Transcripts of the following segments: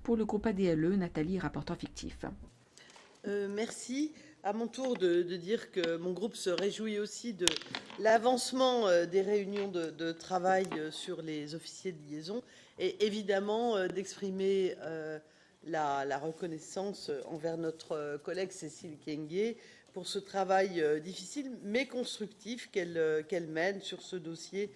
Pour le groupe ADLE, Nathalie, rapporteur fictif. Merci. À mon tour de dire que mon groupe se réjouit aussi de l'avancement des réunions de travail sur les officiers de liaison et évidemment d'exprimer la reconnaissance envers notre collègue Cécile Kienge pour ce travail difficile mais constructif qu'elle mène sur ce dossier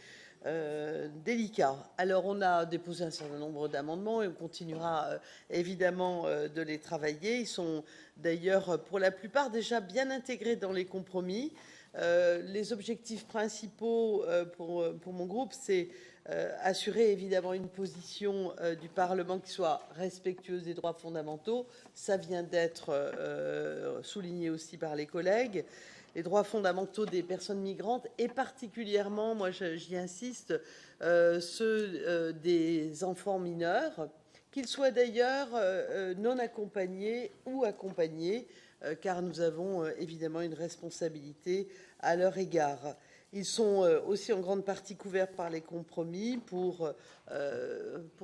délicat. Alors, on a déposé un certain nombre d'amendements et on continuera évidemment de les travailler. Ils sont d'ailleurs pour la plupart déjà bien intégrés dans les compromis. Les objectifs principaux pour mon groupe, c'est assurer évidemment une position du Parlement qui soit respectueuse des droits fondamentaux. Ça vient d'être souligné aussi par les collègues. Les droits fondamentaux des personnes migrantes et particulièrement, moi j'y insiste, ceux des enfants mineurs, qu'ils soient d'ailleurs non accompagnés ou accompagnés, car nous avons évidemment une responsabilité à leur égard. Ils sont aussi en grande partie couverts par les compromis pour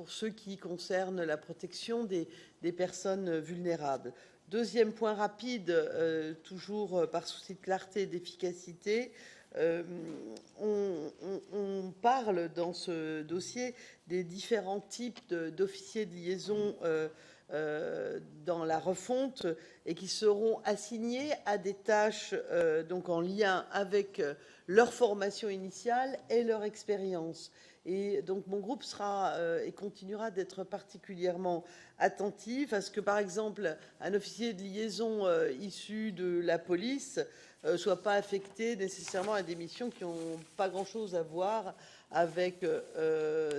ceux qui concernent la protection des personnes vulnérables. Deuxième point rapide, toujours par souci de clarté et d'efficacité, on parle dans ce dossier des différents types d'officiers de liaison dans la refonte et qui seront assignés à des tâches donc en lien avec leur formation initiale et leur expérience. Et donc mon groupe sera et continuera d'être particulièrement attentif à ce que, par exemple, un officier de liaison issu de la police soit pas affecté nécessairement à des missions qui n'ont pas grand-chose à voir avec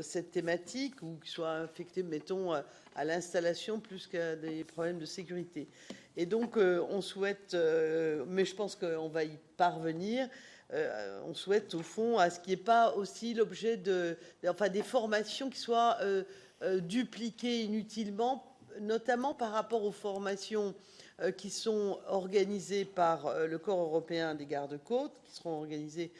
cette thématique, ou qui soit affecté, mettons, à l'installation plus qu'à des problèmes de sécurité. Et donc, on souhaite, mais je pense qu'on va y parvenir, on souhaite au fond à ce qu'il n'y ait pas aussi l'objet des formations qui soient dupliquées inutilement, notamment par rapport aux formations qui sont organisées par le Corps européen des gardes-côtes, qui seront organisées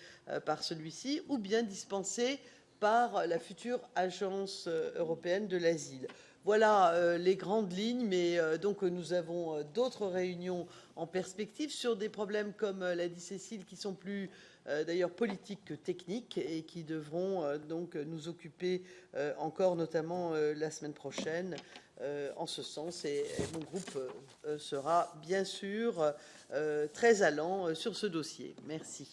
par celui-ci, ou bien dispensées par la future agence européenne de l'asile. Voilà les grandes lignes, mais donc nous avons d'autres réunions en perspective sur des problèmes, comme l'a dit Cécile, qui sont plus d'ailleurs politiques que techniques et qui devront donc nous occuper encore, notamment la semaine prochaine, en ce sens. Et mon groupe sera bien sûr très allant sur ce dossier. Merci.